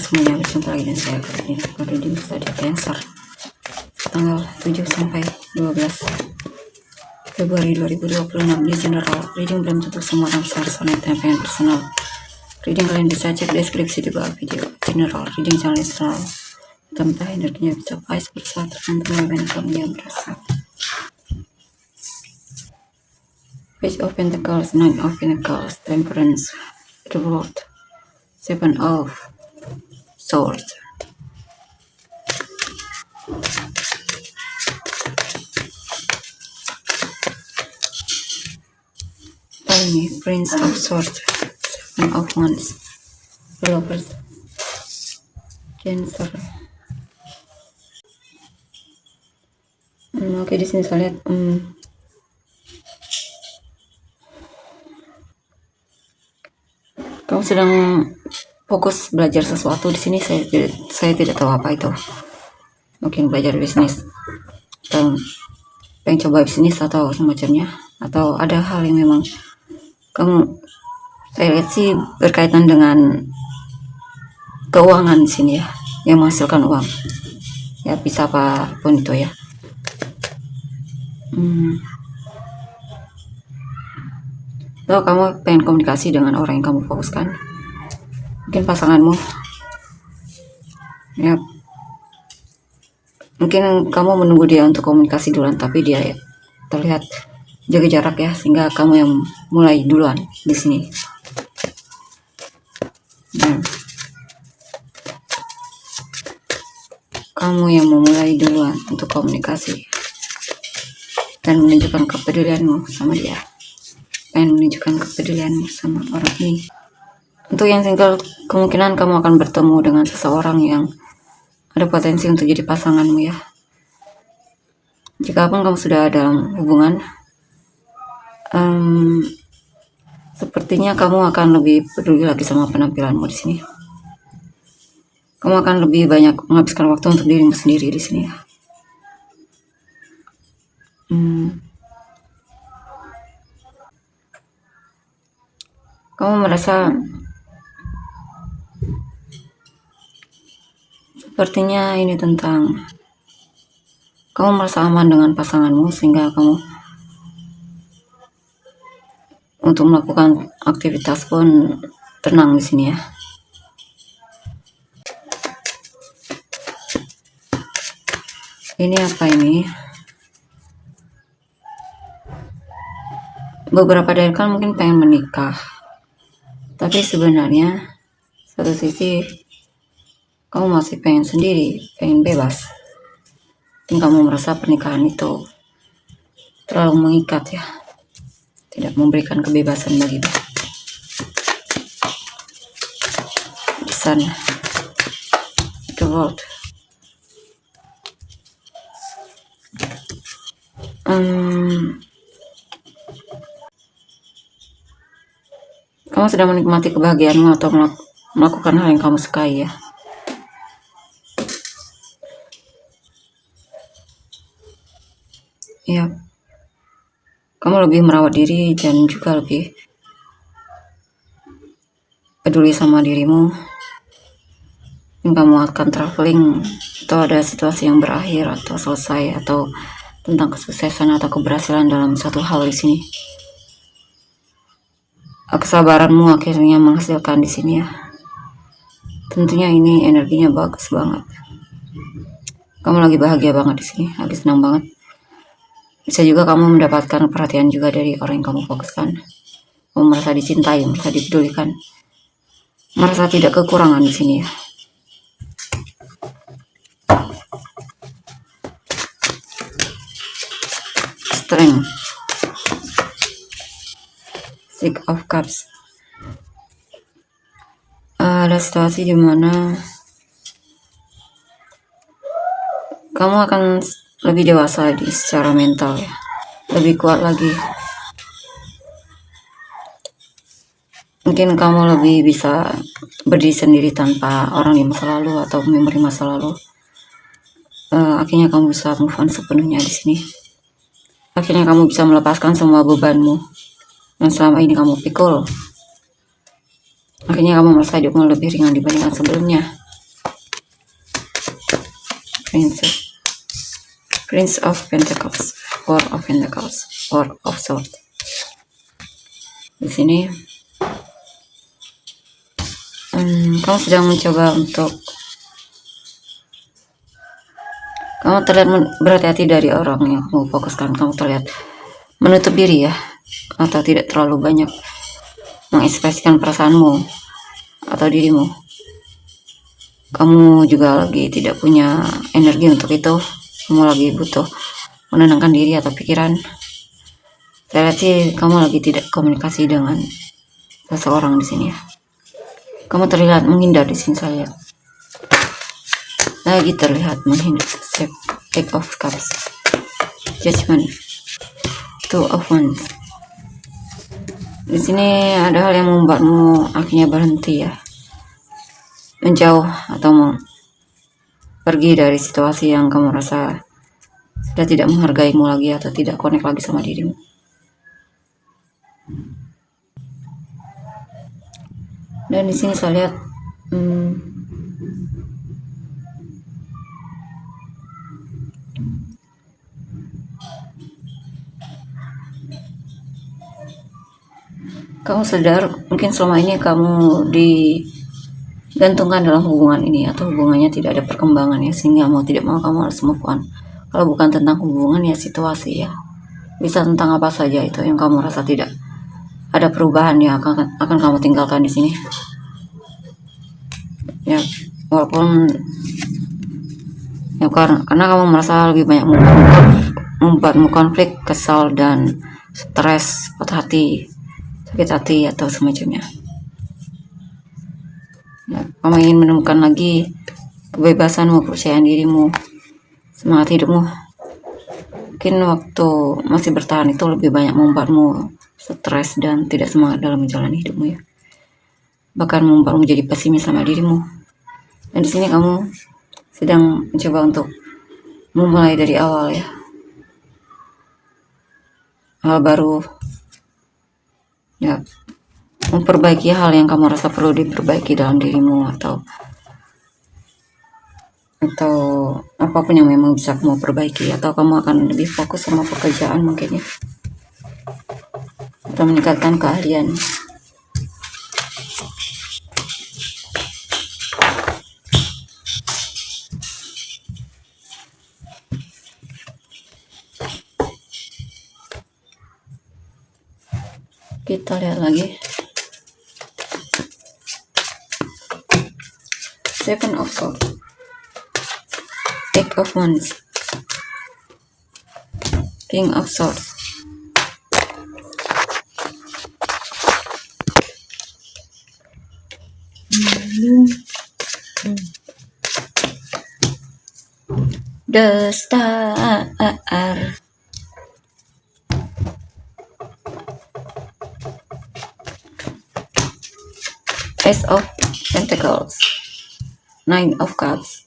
semuanya, berjumpa lagi dengan saya kali ini reading di Cancer tanggal 7 sampai 12 Februari 2026 di general. Reading belum tentu semua orang personal dan personal. Reading kalian bisa cek deskripsi di bawah video. General reading jangan selalu tentang energinya bisa vice versa tergantung dengan kamu yang berasa. Page of Pentacles, Nine of Pentacles, Temperance, the World, Seven of Swords. Ini Prince of Swords, Seven of Wands, Lovers, Cancer. Oke, di sini saya lihat kamu sedang fokus belajar sesuatu di sini. Saya tidak tahu apa itu. Mungkin belajar bisnis, atau pengen coba bisnis atau semacamnya, atau ada hal yang memang kamu, saya lihat sih berkaitan dengan keuangan di sini ya, yang menghasilkan uang. Ya bisa apapun itu ya. Atau kamu pengen komunikasi dengan orang yang kamu fokuskan, mungkin pasanganmu ya. Mungkin kamu menunggu dia untuk komunikasi duluan, tapi dia ya, terlihat jaga jarak ya, sehingga kamu yang mulai duluan di sini. Kamu yang memulai duluan untuk komunikasi dan menunjukkan kepedulianmu sama dia, dan menunjukkan kepedulianmu sama orang ini. Untuk yang single, kemungkinan kamu akan bertemu dengan seseorang yang ada potensi untuk jadi pasanganmu ya. Jikapun kamu sudah dalam hubungan, sepertinya kamu akan lebih peduli lagi sama penampilanmu di sini. Kamu akan lebih banyak menghabiskan waktu untuk dirimu sendiri di sini ya. Kamu merasa sepertinya ini tentang kamu merasa aman dengan pasanganmu, sehingga kamu untuk melakukan aktivitas pun tenang di sini ya. Ini apa ini? Beberapa dari kalian mungkin pengen menikah, tapi sebenarnya satu sisi kamu masih pengen sendiri, pengen bebas. Dan kamu merasa pernikahan itu terlalu mengikat ya, tidak memberikan kebebasan bagimu di sana. The World. Kamu sedang menikmati kebahagiaanmu atau melakukan hal yang kamu sukai ya. Ya, kamu lebih merawat diri dan juga lebih peduli sama dirimu. Dan kamu akan traveling, atau ada situasi yang berakhir atau selesai, atau tentang kesuksesan atau keberhasilan dalam satu hal di sini. Kesabaranmu akhirnya menghasilkan di sini ya. Tentunya ini energinya bagus banget. Kamu lagi bahagia banget di sini, lagi senang banget. Bisa juga kamu mendapatkan perhatian juga dari orang yang kamu fokuskan. Kamu merasa dicintai, merasa dipedulikan, merasa tidak kekurangan di sini ya. Strength, Six of Cups. Ada situasi di mana kamu akan lebih dewasa secara mental ya, lebih kuat lagi. Mungkin kamu lebih bisa berdiri sendiri tanpa orang di masa lalu atau memori masa lalu. Akhirnya kamu bisa move on sepenuhnya di sini. Akhirnya kamu bisa melepaskan semua bebanmu yang selama ini kamu pikul. Akhirnya kamu merasa hidupmu lebih ringan dibandingkan sebelumnya. Prince of Pentacles, Four of Pentacles, Four of Swords. Di sini kamu sedang mencoba untuk, kamu terlihat berhati-hati dari orang yang kamu fokuskan. Kamu terlihat menutup diri ya, atau tidak terlalu banyak mengekspresikan perasaanmu atau dirimu. Kamu juga lagi tidak punya energi untuk itu. Kamu lagi butuh menenangkan diri atau pikiran. Saya lihat sih kamu lagi tidak komunikasi dengan seseorang di sini ya. Kamu terlihat menghindar di sini, saya lihat. Lagi terlihat menghindar. Eight of Cups, Judgment, Two of Wands. Di sini ada hal yang membuatmu akhirnya berhenti ya, menjauh atau pergi dari situasi yang kamu rasa sudah tidak menghargaimu lagi atau tidak connect lagi sama dirimu. Dan di sini saya lihat kamu sadar mungkin selama ini kamu digantungkan dalam hubungan ini, atau hubungannya tidak ada perkembangan ya, sehingga mau tidak mau kamu harus move on. Kalau bukan tentang hubungan ya situasi ya, bisa tentang apa saja itu yang kamu rasa tidak ada perubahan yang akan kamu tinggalkan di sini ya. Walaupun ya karena kamu merasa lebih banyak membuatmu konflik, kesal dan stres, patah hati, sakit hati atau semacamnya ya. Kamu ingin menemukan lagi kebebasanmu, kepercayaan dirimu, semangat hidupmu. Mungkin waktu masih bertahan itu lebih banyak membuatmu stres dan tidak semangat dalam menjalani hidupmu ya, bahkan membuatmu menjadi pesimis sama dirimu. Dan di sini kamu sedang mencoba untuk memulai dari awal ya, hal baru ya, memperbaiki hal yang kamu rasa perlu diperbaiki dalam dirimu, atau apapun yang memang bisa kamu perbaiki, atau kamu akan lebih fokus sama pekerjaan mungkin ya, atau meningkatkan keahlian. Kita lihat lagi Seven of Swords, Eight of Wands, King of Swords. The Star, Ace of Pentacles, Nine of Cups.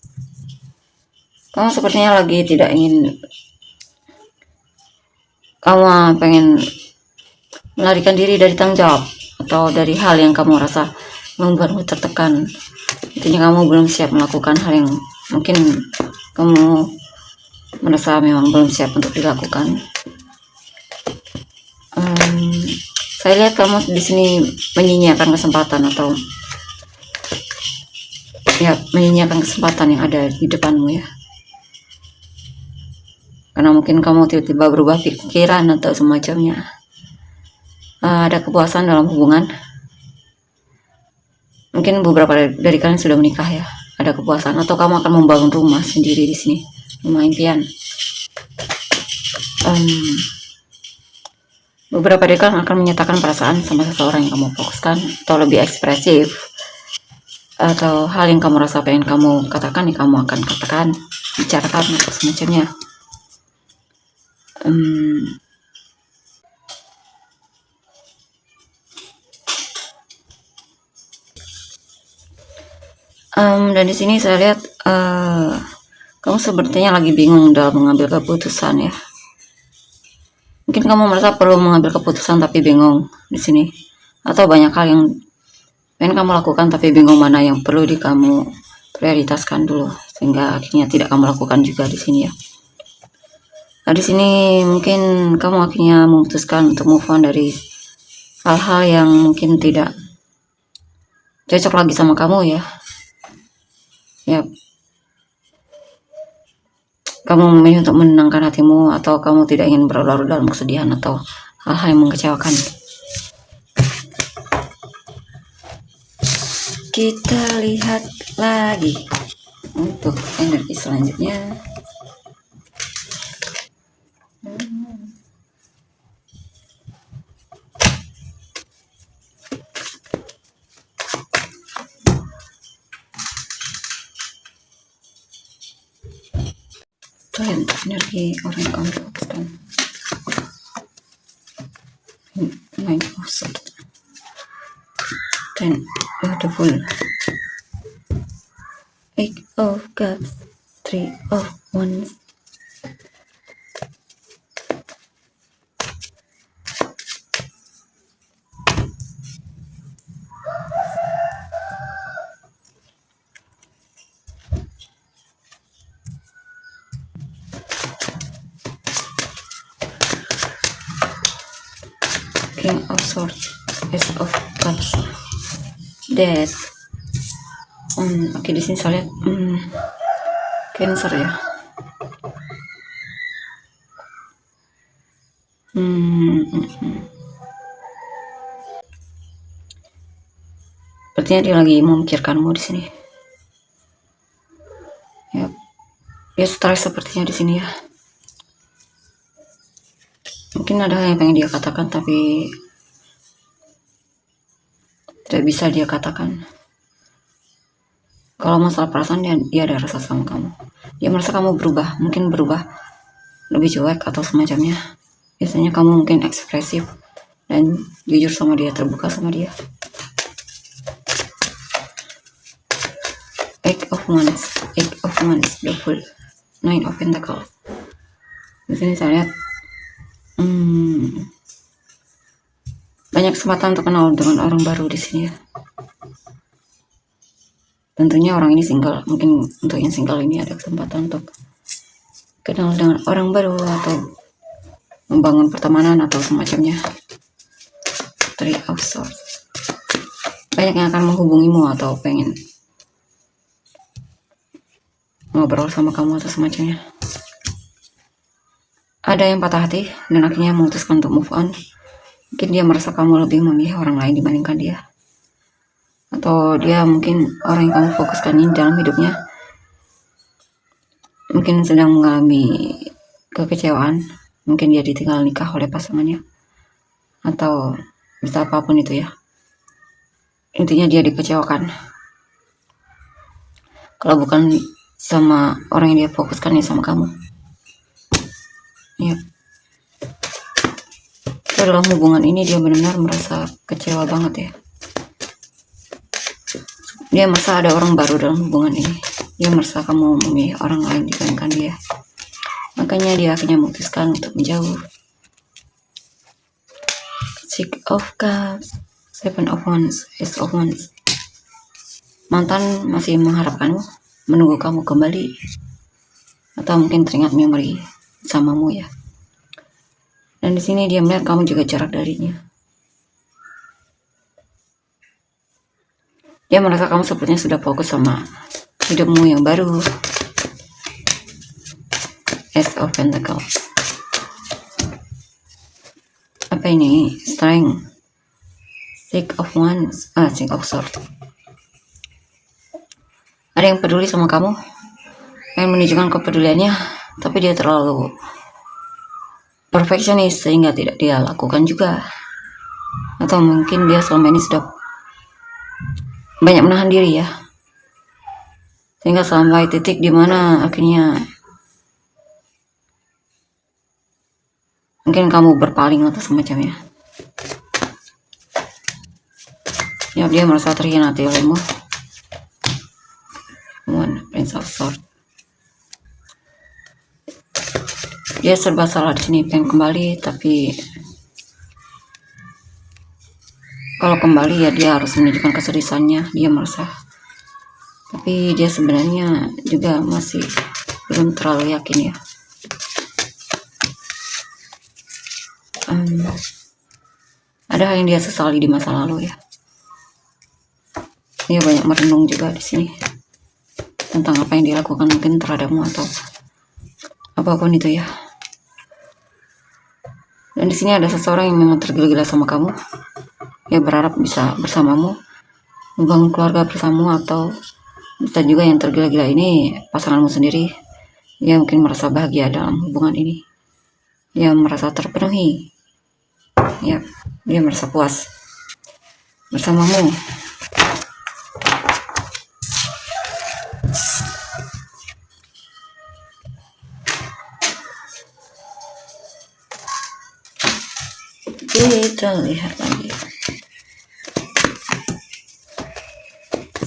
Kamu sepertinya lagi tidak ingin, kamu pengen melarikan diri dari tanggung jawab atau dari hal yang kamu rasa membuatmu tertekan. Intinya kamu belum siap melakukan hal yang mungkin kamu merasa memang belum siap untuk dilakukan. Saya lihat kamu di sini menyia-nyiakan kesempatan, atau ya menyia-nyiakan kesempatan yang ada di depanmu ya, karena mungkin kamu tiba-tiba berubah pikiran atau semacamnya. Ada kepuasan dalam hubungan. Mungkin beberapa dari kalian sudah menikah ya, ada kepuasan, atau kamu akan membangun rumah sendiri di sini, rumah impian. Beberapa dari kalian akan menyatakan perasaan sama seseorang yang kamu fokuskan, atau lebih ekspresif, atau hal yang kamu rasa pengen kamu katakan ya kamu akan katakan, bicarakan atau semacamnya. Dan di sini saya lihat kamu sepertinya lagi bingung dalam mengambil keputusan ya. Mungkin kamu merasa perlu mengambil keputusan tapi bingung di sini, atau banyak hal yang pengen kamu lakukan tapi bingung mana yang perlu kamu prioritaskan dulu, sehingga akhirnya tidak kamu lakukan juga di sini ya. Nah, di sini mungkin kamu akhirnya memutuskan untuk move on dari hal-hal yang mungkin tidak cocok lagi sama kamu ya. Ya, kamu memilih untuk menenangkan hatimu, atau kamu tidak ingin berlarut dalam kesedihan atau hal-hal yang mengecewakan. Kita lihat lagi untuk energi selanjutnya. Kalian energi orang yang kamu fokuskan. Nine of Swords, 10 of the Fool, 8 of Cups, 3 of Wands. King of Swords, Ace of Cups, Death. Oke, di sini saya lihat Cancer ya. Sepertinya dia lagi memikirkanmu di sini. Ya, dia stres sepertinya di sini ya. Mungkin ada hal yang pengen dia katakan tapi tidak bisa dia katakan. Kalau masalah perasaan, dia ada rasa sama kamu. Dia merasa kamu berubah, mungkin berubah lebih cuek atau semacamnya. Biasanya kamu mungkin ekspresif dan jujur sama dia, terbuka sama dia. Eight of Wands, the Fool, 9 of Pentacles. Di sini saya lihat banyak kesempatan untuk kenal dengan orang baru di sini ya. Tentunya orang ini single, mungkin untuk yang single ini ada kesempatan untuk kenal dengan orang baru atau membangun pertemanan atau semacamnya. 3 of Swords, banyak yang akan menghubungimu atau pengen ngobrol sama kamu atau semacamnya. Ada yang patah hati dan akhirnya memutuskan untuk move on. Mungkin dia merasa kamu lebih memilih orang lain dibandingkan dia, atau dia mungkin orang yang kamu fokuskan ini dalam hidupnya mungkin sedang mengalami kekecewaan. Mungkin dia ditinggal nikah oleh pasangannya, atau bisa apapun itu ya. Intinya dia dikecewakan. Kalau bukan sama orang yang dia fokuskan, ya sama kamu. Ya, dalam hubungan ini dia benar-benar merasa kecewa banget ya. Dia merasa ada orang baru dalam hubungan ini. Dia merasa kamu memilih orang lain dibandingkan dia. Makanya dia akhirnya memutuskan untuk menjauh. 6 of Cups, 7 of Wands, Ace of Wands. Mantan masih mengharapkanmu, menunggu kamu kembali, atau mungkin teringat memori samamu ya. Dan di sini dia melihat kamu juga jarak darinya. Dia merasa kamu sepertinya sudah fokus sama hidupmu yang baru. Ace of Pentacles. Apa ini? Strength. 6 of Wands. 6 of Swords. Ada yang peduli sama kamu, yang menunjukkan kepeduliannya, tapi dia terlalu perfeksionis sehingga tidak dia lakukan juga. Atau mungkin dia selama ini sudah banyak menahan diri ya, sehingga sampai titik dimana akhirnya mungkin kamu berpaling atau semacamnya. Ya, dia merasa terhianati olehmu. Prince of Swords. Dia serba salah di sini, pengen kembali, tapi kalau kembali ya dia harus menunjukkan keseriusannya. Dia merasa, tapi dia sebenarnya juga masih belum terlalu yakin ya. Ada hal yang dia sesali di masa lalu ya. Dia banyak merenung juga di sini tentang apa yang dilakukan mungkin terhadapmu atau apapun itu ya. Dan di sini ada seseorang yang memang tergila-gila sama kamu. Ya berharap bisa bersamamu, membangun keluarga bersamamu, atau bisa juga yang tergila-gila ini pasanganmu sendiri. Dia mungkin merasa bahagia dalam hubungan ini. Dia merasa terpenuhi. Ya, dia merasa puas bersamamu. Kita lihat lagi.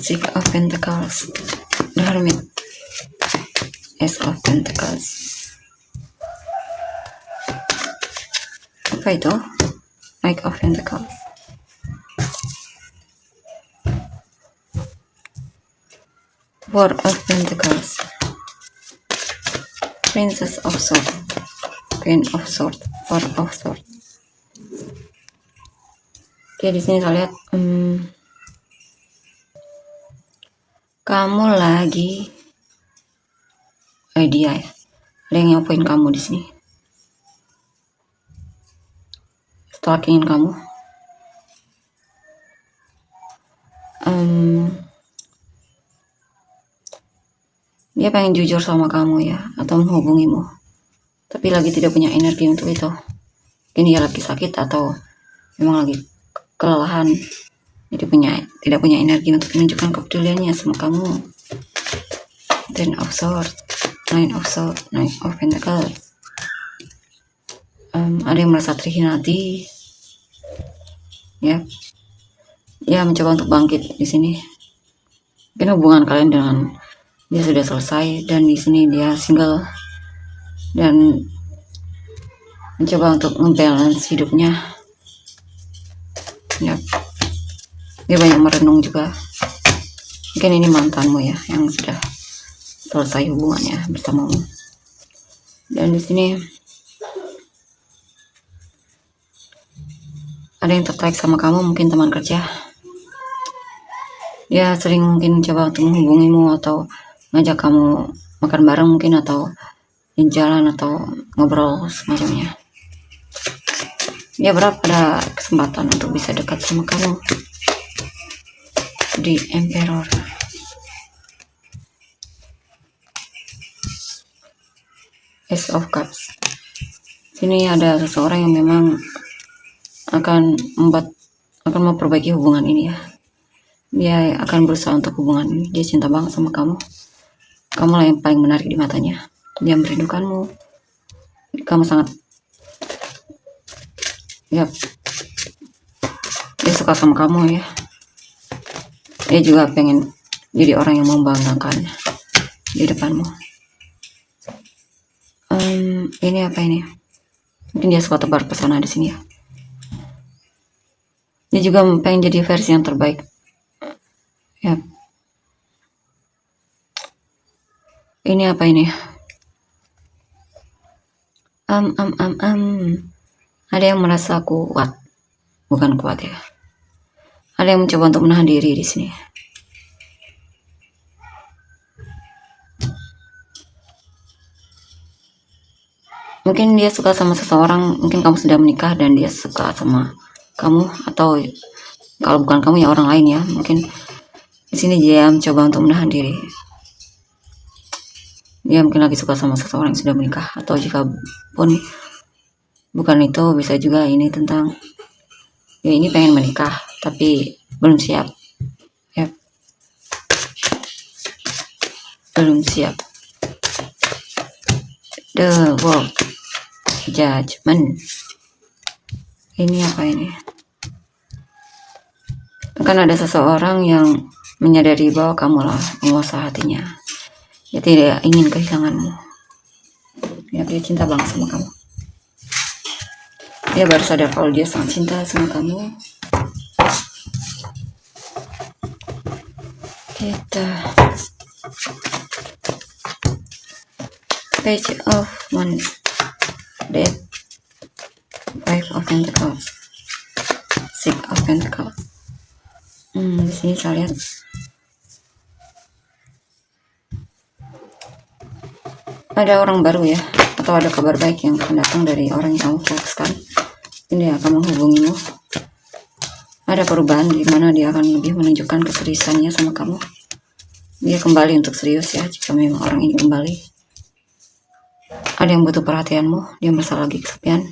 Six of Pentacles, The Hermit, Ace of Pentacles. Apa itu? Knight of Pentacles. Four of Pentacles, Princess of Swords, Queen of Swords, Four of Swords. Oke, di sini saya lihat kamu lagi dia ya. Ada yang nyapoin kamu di sini. Stalkingin kamu. Dia pengen jujur sama kamu ya, atau menghubungimu, tapi lagi tidak punya energi untuk itu. Mungkin dia lagi sakit atau memang lagi kelelahan, jadi tidak punya energi untuk menunjukkan kepeduliannya sama kamu. Ten of Swords, Nine of Swords, Nine of Pentacles. Ada yang merasa terhianati ya. Dia mencoba untuk bangkit di sini. Mungkin hubungan kalian dengan dia sudah selesai, dan di sini dia single dan mencoba untuk membalance hidupnya ya. Dia banyak merenung juga. Mungkin ini mantanmu ya, yang sudah selesai hubungannya bersamamu. Dan di sini ada yang tertarik sama kamu, mungkin teman kerja. Dia sering mungkin coba untuk menghubungimu atau ngajak kamu makan bareng mungkin, atau jalan atau ngobrol semacamnya. Dia berharap ada kesempatan untuk bisa dekat sama kamu. Di Emperor, Ace of Cups. Sini ada seseorang yang memang akan memperbaiki hubungan ini ya. Dia akan berusaha untuk hubungan ini. Dia cinta banget sama kamu. Kamu lah yang paling menarik di matanya. Dia merindukanmu. Kamu sangat dia suka sama kamu ya. Dia juga pengen jadi orang yang membanggakan di depanmu. Ini apa ini? Mungkin dia suka tebar pesona di sini ya. Dia juga pengen jadi versi yang terbaik. Ya. Ini apa ini? Ada yang merasa kuat, bukan kuat ya. Ada yang mencoba untuk menahan diri di sini. Mungkin dia suka sama seseorang, mungkin kamu sudah menikah dan dia suka sama kamu, atau kalau bukan kamu ya orang lain ya. Mungkin di sini dia mencoba untuk menahan diri. Dia mungkin lagi suka sama seseorang yang sudah menikah, atau jika pun bukan itu, bisa juga ini tentang ya ini pengen menikah tapi belum siap ya. Belum siap. The World, Judgment. Ini apa ini? Kan ada seseorang yang menyadari bahwa kamulah penguasa hatinya. Dia tidak ingin kehilanganmu. Ya, dia cinta banget sama kamu. Dia baru sadar kalau dia sangat cinta sama kamu. Kita Page of Wands, Death, Five of Pentacles, Six of Pentacles. Di sini saya lihat ada orang baru ya, atau ada kabar baik yang akan datang dari orang yang kamu fokuskan. Ini akan menghubungimu. Ada perubahan di mana dia akan lebih menunjukkan keseriusannya sama kamu. Dia kembali untuk serius ya, jika memang orang ini kembali. Ada yang butuh perhatianmu, dia merasa lagi kesepian,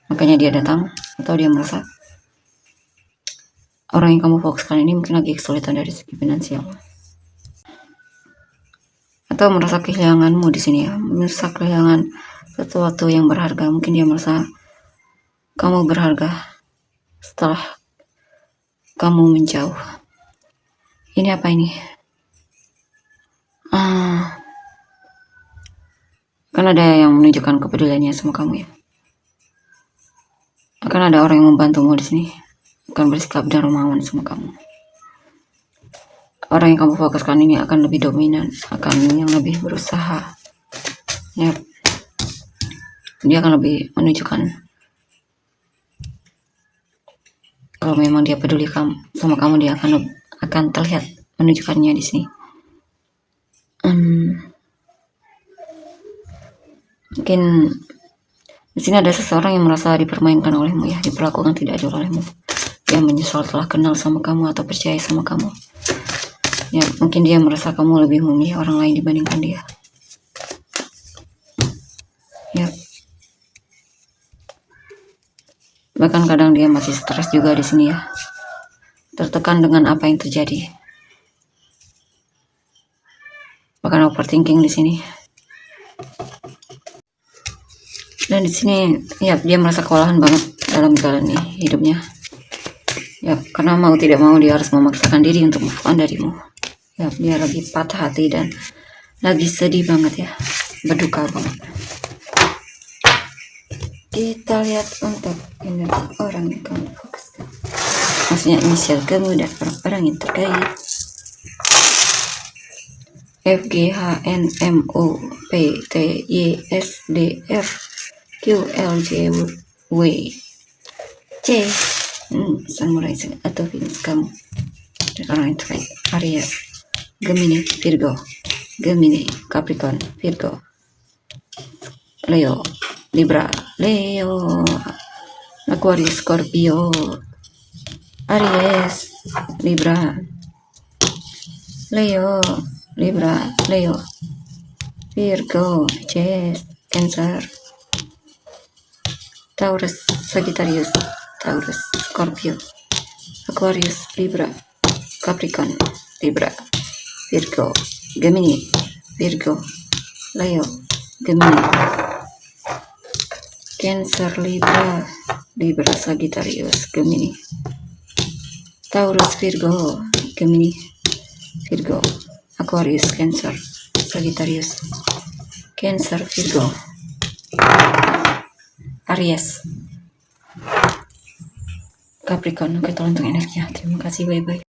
makanya dia datang. Atau dia merasa orang yang kamu fokuskan ini mungkin lagi kesulitan dari segi finansial, atau merasa kehilanganmu di sini ya, merasa kehilangan sesuatu yang berharga. Mungkin dia merasa kamu berharga setelah kamu menjauh. Ini apa ini? Kan ada yang menunjukkan kepeduliannya sama kamu ya. Akan ada orang yang membantumu di sini, akan bersikap dermawan sama kamu. Orang yang kamu fokuskan ini akan lebih dominan, akan yang lebih berusaha. Ya, dia akan lebih menunjukkan kalau memang dia peduli sama kamu, dia akan terlihat menunjukkannya di sini. Mungkin di sini ada seseorang yang merasa dipermainkan olehmu ya, diperlakukan tidak adil olehmu. Dia menyesal telah kenal sama kamu atau percaya sama kamu. Ya, mungkin dia merasa kamu lebih memilih orang lain dibandingkan dia. Ya. Bahkan kadang dia masih stres juga di sini ya. Tertekan dengan apa yang terjadi. Bahkan overthinking di sini. Dan di sini ya, dia merasa kewalahan banget dalam menjalani hidupnya. Ya, karena mau tidak mau dia harus memaksakan diri untuk move on darimu. Ya, dia lagi patah hati dan lagi sedih banget ya, berduka banget. Kita lihat untuk energi orang yang kamu fokuskan. Maksudnya inisial kamu dan orang-orang yang terkait. F G H N M O P T Y S D F Q L J W C. Samurai atau Venus kamu dan orang yang terkait. Aries, Gemini, Virgo, Gemini, Capricorn, Virgo, Leo, Libra, Leo, Aquarius, Scorpio, Aries, Libra, Leo, Libra, Leo, Virgo, Cancer, Taurus, Sagittarius, Taurus, Scorpio, Aquarius, Libra, Capricorn, Libra, Virgo, Gemini, Virgo, Leo, Gemini, Cancer, Libra, Libra, Sagittarius, Gemini, Taurus, Virgo, Gemini, Virgo, Aquarius, Cancer, Sagittarius, Cancer, Virgo, Aries, Capricorn. Oke, tolong untuk energinya. Terima kasih, bye-bye.